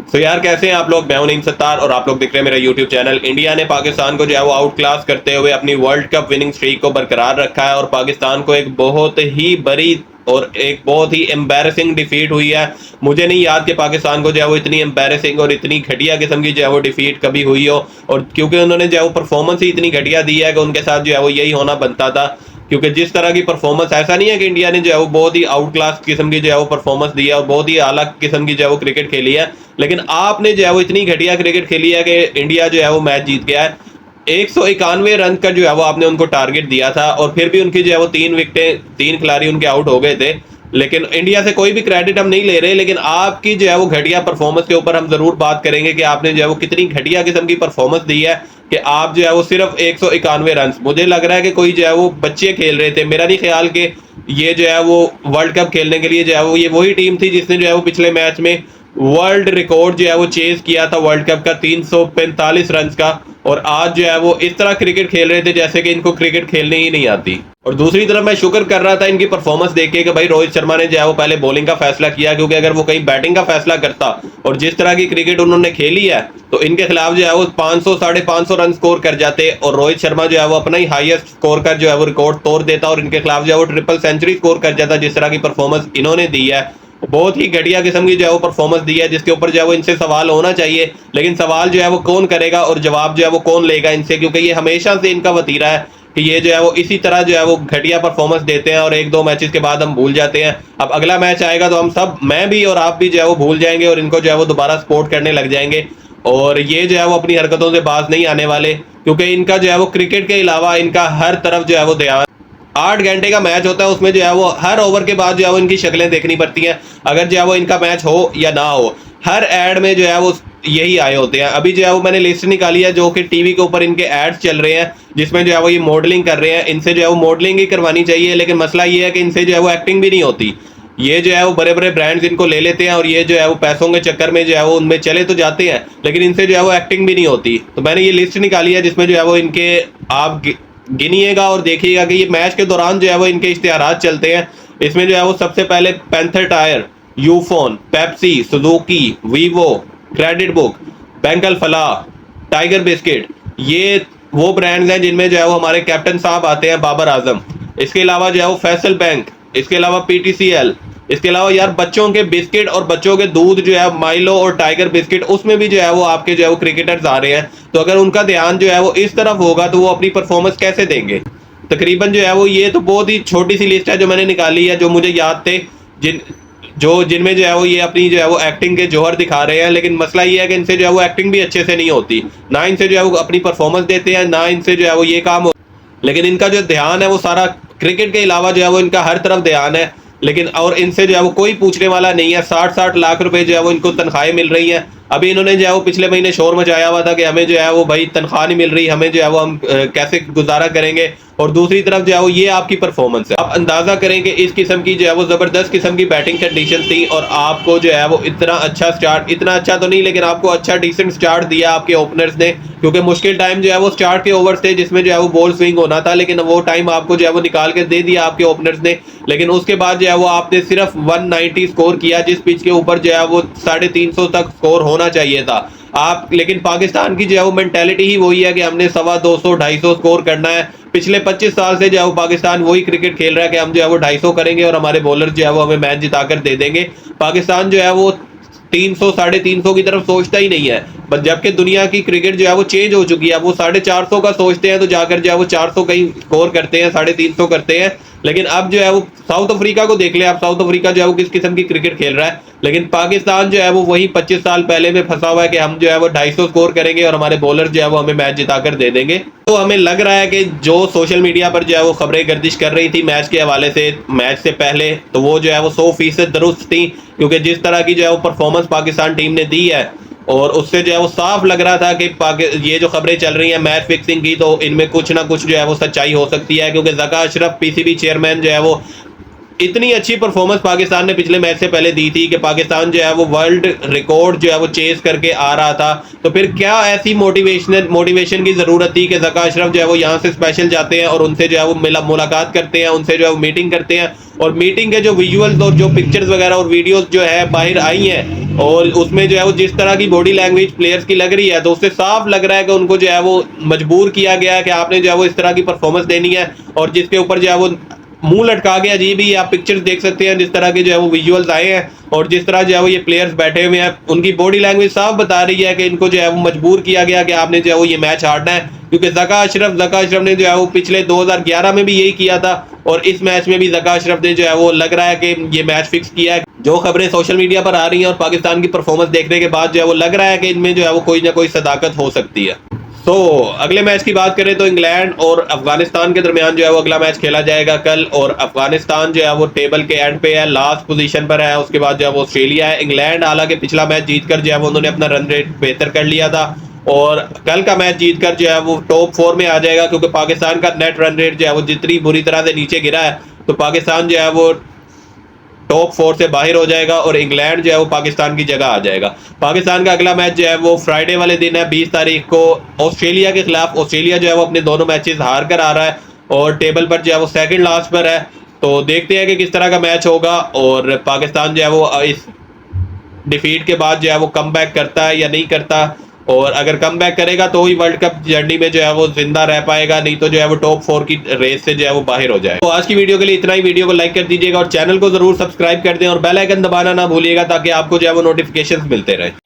तो यार कैसे हैं आप लोग। मैं हूं नईम सत्तार और आप लोग देख रहे हैं मेरा यूट्यूब चैनल। इंडिया ने पाकिस्तान को जो है वो आउट क्लास करते हुए अपनी वर्ल्ड कप विनिंग स्ट्रीक को बरकरार रखा है और पाकिस्तान को एक बहुत ही बड़ी और एक बहुत ही एम्बैरेसिंग डिफीट हुई है। मुझे नहीं याद कि पाकिस्तान को जो है वो इतनी एम्बैरेसिंग और इतनी घटिया किस्म की जो है वो डिफीट कभी हुई हो, और क्योंकि उन्होंने जो है वो परफॉर्मेंस ही इतनी घटिया दी है कि उनके साथ जो है वो यही होना बनता था। क्योंकि जिस तरह की परफॉर्मेंस, ऐसा नहीं है कि इंडिया ने जो है वो बहुत ही आउट क्लास किस्म की जो है वो परफॉर्मेंस दी है और बहुत ही अलग किस्म की जो है वो क्रिकेट खेली है, लेकिन आपने जो है वो इतनी घटिया क्रिकेट खेली है कि इंडिया जो है वो मैच जीत गया है। 191 रन का जो है वो आपने उनको टारगेट दिया था और फिर भी उनकी जो है वो 3 विकेटें, 3 खिलाड़ी उनके आउट हो गए थे। लेकिन इंडिया से कोई भी क्रेडिट हम नहीं ले रहे, लेकिन आपकी जो है वो घटिया परफॉर्मेंस के ऊपर हम जरूर बात करेंगे कि आपने जो है वो कितनी घटिया किस्म की परफॉर्मेंस दी है कि आप जो है वो सिर्फ 191 रन, मुझे लग रहा है कि कोई जो है वो बच्चे खेल रहे थे। मेरा नहीं ख्याल कि ये जो है वो वर्ल्ड कप खेलने के लिए जो है वो ये वही टीम थी जिसने जो है वो पिछले मैच में वर्ल्ड रिकॉर्ड जो है वो चेज किया था वर्ल्ड कप का 345 रन का, और आज जो है वो इस तरह क्रिकेट खेल रहे थे जैसे कि इनको क्रिकेट खेलने ही नहीं आती। और दूसरी तरफ मैं शुक्र कर रहा था इनकी परफॉर्मेंस देख के कि भाई रोहित शर्मा ने जो है वो पहले बॉलिंग का फैसला किया, क्योंकि अगर वो कहीं बैटिंग का फैसला करता और जिस तरह की क्रिकेट उन्होंने खेली है तो इनके खिलाफ जो है वो 500 550 रन स्कोर कर जाते और रोहित शर्मा जो है वो अपना ही हाईएस्ट स्कोर कर जो है वो रिकॉर्ड तोड़ देता और इनके खिलाफ जो है वो ट्रिपल सेंचुरी स्कोर कर जाता। जिस तरह की परफॉर्मेंस इन्होंने दी है, बहुत ही घटिया किस्म की जो है वो परफॉर्मेंस दी है, जिसके ऊपर जो है वो इनसे सवाल होना चाहिए। लेकिन सवाल जो है वो कौन करेगा और जवाब जो है वो कौन लेगा इनसे, क्योंकि ये हमेशा से इनका वतीरा है कि ये जो है वो इसी तरह जो है वो घटिया परफॉर्मेंस देते हैं और 1-2 मैचेस के बाद हम भूल जाते हैं। अब अगला मैच आएगा तो हम सब, मैं भी और आप भी जो है वो भूल जाएंगे और इनको जो है वो दोबारा सपोर्ट करने लग जाएंगे, और ये जो है वो अपनी हरकतों से बाज नहीं आने वाले, क्योंकि इनका जो है वो क्रिकेट के अलावा इनका हर तरफ जो है वो ध्यान। 8 घंटे का मैच होता है, उसमें जो है वो हर ओवर के बाद जो है वो इनकी शक्लें देखनी पड़ती हैं, अगर जो है वो इनका मैच हो या ना हो। हर एड में जो है वो यही आए होते हैं। अभी जो है वो मैंने लिस्ट निकाली है जो कि टीवी के ऊपर इनके एड्स चल रहे हैं, जिसमें जो है वो ये मॉडलिंग कर रहे हैं। इनसे जो है वो मॉडलिंग ही करवानी चाहिए, लेकिन मसला ये है कि इनसे जो है वो एक्टिंग भी नहीं होती। ये जो है वो बड़े बड़े ब्रांड्स इनको ले लेते हैं और ये जो है वो पैसों के चक्कर में जो है वो उनमें चले तो जाते हैं, लेकिन इनसे जो है वो एक्टिंग भी नहीं होती। तो मैंने ये लिस्ट निकाली है जिसमें जो है वो इनके आप गिनिएगा और देखिएगा कि ये मैच के दौरान जो है वो इनके इश्तिहारात चलते हैं। इसमें जो है वो सबसे पहले Panther Tyre, Ufone, Pepsi, Suzuki, Vivo, Credit Book, Bank Alfalah, Tiger biscuit, ये वो ब्रांड्स हैं जिनमें जो है वो हमारे कैप्टन साहब आते हैं, बाबर आजम। इसके अलावा जो है वो फैसल बैंक, इसके अलावा पीटीसीएल, इसके अलावा यार बच्चों के बिस्किट और बच्चों के दूध जो है माइलो और टाइगर बिस्किट, उसमें भी जो है वो आपके जो है वो क्रिकेटर्स आ रहे हैं। तो अगर उनका ध्यान जो है वो इस तरफ होगा तो वो अपनी परफॉर्मेंस कैसे देंगे। तकरीबन जो है वो ये तो बहुत ही छोटी सी लिस्ट है जो मैंने निकाली है, जो मुझे याद थे, जिनमें जो है वो ये अपनी जो है वो एक्टिंग के जौहर दिखा रहे हैं। लेकिन मसला ये है कि इनसे जो है वो एक्टिंग भी अच्छे से नहीं होती, ना इनसे जो है वो अपनी परफॉर्मेंस देते हैं, ना इनसे जो है वो ये काम हो। लेकिन इनका जो ध्यान है वो सारा क्रिकेट के अलावा जो है वो इनका हर तरफ ध्यान है। लेकिन और इनसे जो है वो कोई पूछने वाला नहीं है। 60-60 लाख रुपए जो है वो इनको तनख्वाहें मिल रही हैं। अभी इन्होंने जो है वो पिछले महीने शोर मचाया हुआ था कि हमें जो है वो भाई तनख्वाह नहीं मिल रही, हमें जो है वो हम कैसे गुजारा करेंगे। और दूसरी तरफ जो है वो ये आपकी परफॉर्मेंस है। आप अंदाजा करें कि इस किस्म की जो है वो जबरदस्त किस्म की बैटिंग कंडीशन थी और आपको जो है वो इतना अच्छा स्टार्ट, इतना अच्छा तो नहीं लेकिन आपको अच्छा डिसेंट स्टार्ट दिया आपके ओपनर्स ने, क्योंकि मुश्किल टाइम जो है वो स्टार्ट के ओवर्स थे जिसमें जो है वो बॉल स्विंग होना था, लेकिन वो टाइम आपको जो है वो निकाल के दे दिया आपके ओपनर्स ने। लेकिन उसके बाद जो है वो आपने सिर्फ 190 स्कोर किया, जिस पिच के ऊपर जो है वो 350 तक स्कोर होना चाहिए था आप। लेकिन पाकिस्तान की जो है वो मेंटेलिटी ही वही है कि हमने 250-250 स्कोर करना है। पिछले 25 साल से जो है वो पाकिस्तान वही क्रिकेट खेल रहा है कि हम जो है वो 250 करेंगे और हमारे बॉलर जो है वो हमें मैच जिताकर दे देंगे। पाकिस्तान जो है वो 300-350 की तरफ सोचता ही नहीं है, बस जबकि दुनिया की क्रिकेट जो है वो चेंज हो चुकी है। वो 450 का सोचते हैं तो जाकर जो है वो 400 कहीं स्कोर करते हैं, 350 करते हैं। लेकिन अब जो है वो साउथ अफ्रीका को देख ले आप, साउथ अफ्रीका जो है वो किस किस्म की क्रिकेट खेल रहा है। लेकिन पाकिस्तान जो है वो वही 25 साल पहले में फंसा हुआ है कि हम जो है वो 250 स्कोर करेंगे और हमारे बॉलर जो है वो हमें मैच जिताकर दे देंगे। तो हमें लग रहा है कि जो सोशल मीडिया पर जो है वो खबरें गर्दिश कर रही थी मैच के हवाले से, मैच से पहले, तो वो जो है वो 100% दुरुस्त थी, क्योंकि जिस तरह की जो है वो परफॉर्मेंस पाकिस्तान टीम ने दी है और उससे जो है वो साफ लग रहा था कि ये जो खबरें चल रही हैं मैच फिक्सिंग की, तो इनमें कुछ ना कुछ जो है वो सच्चाई हो सकती है। क्योंकि ज़का अशरफ पीसीबी चेयरमैन जो है वो इतनी अच्छी परफॉर्मेंस पाकिस्तान ने पिछले मैच से पहले दी थी कि पाकिस्तान जो है वो वर्ल्ड रिकॉर्ड जो है वो चेस करके आ रहा था, तो फिर क्या ऐसी मोटिवेशन की ज़रूरत थी कि ज़का अशरफ जो है वो यहाँ से स्पेशल जाते हैं और उनसे जो है वो मुलाकात करते हैं, उनसे जो है वो मीटिंग करते हैं, और मीटिंग के जो विजुअल्स और जो पिक्चर्स वगैरह और वीडियोस जो है बाहर आई हैं, और उसमें जो है वो जिस तरह की बॉडी लैंग्वेज प्लेयर्स की लग रही है, तो उससे साफ लग रहा है कि उनको जो है वो मजबूर किया गया है कि आपने जो है वो इस तरह की परफॉर्मेंस देनी है, और जिसके ऊपर जो है वो मुंह लटका के अजीब ही आप पिक्चर्स देख सकते हैं, जिस तरह के जो है वो विजुअल्स आए हैं और जिस तरह जो है वो ये प्लेयर्स बैठे हुए हैं, उनकी बॉडी लैंग्वेज साफ बता रही है कि इनको जो है वो मजबूर किया गया कि आपने जो है वो ये मैच हारना है, क्योंकि ज़का अशरफ ने जो है वो पिछले 2011 में भी यही किया था, और इस मैच में भी ज़का अशरफ ने जो है वो लग रहा है कि ये मैच फिक्स किया है। जो खबरें सोशल मीडिया पर आ रही हैं और पाकिस्तान की परफॉर्मेंस देखने के बाद जो है वो लग रहा है कि इनमें जो है वो कोई ना कोई सदाकत हो सकती है। तो अगले मैच की बात करें तो इंग्लैंड और अफगानिस्तान के दरमियान जो है वो अगला मैच खेला जाएगा कल, और अफगानिस्तान जो है वो टेबल के एंड पे है, लास्ट पोजीशन पर है, उसके बाद जो है वो ऑस्ट्रेलिया है। इंग्लैंड हालांकि पिछला मैच जीतकर जो है वो उन्होंने अपना रन रेट बेहतर कर लिया था, और कल का मैच जीतकर जो है वो टॉप 4 में आ जाएगा, क्योंकि पाकिस्तान का नेट रन रेट जो है वो जितनी बुरी तरह से नीचे गिरा है, तो पाकिस्तान जो है वो टॉप 4 से बाहर हो जाएगा और इंग्लैंड जो है वो पाकिस्तान की जगह आ जाएगा। पाकिस्तान का अगला मैच जो है वो फ्राइडे वाले दिन है 20 तारीख को ऑस्ट्रेलिया के खिलाफ। ऑस्ट्रेलिया जो है वो अपने दोनों मैचेस हार कर आ रहा है और टेबल पर जो है वो सेकंड लास्ट पर है, तो देखते हैं कि किस तरह का मैच होगा और पाकिस्तान जो है वो इस डिफीट के बाद जो है वो कम बैक करता है या नहीं करता, और अगर कम बैक करेगा तो ही वर्ल्ड कप जर्नी में जो है वो जिंदा रह पाएगा, नहीं तो जो है वो टॉप 4 की रेस से जो है वो बाहर हो जाए। तो आज की वीडियो के लिए इतना ही। वीडियो को लाइक कर दीजिएगा और चैनल को जरूर सब्सक्राइब कर दें और बेल आइकन दबाना ना भूलिएगा ताकि आपको जो है वो नोटिफिकेशंस मिलते रहे।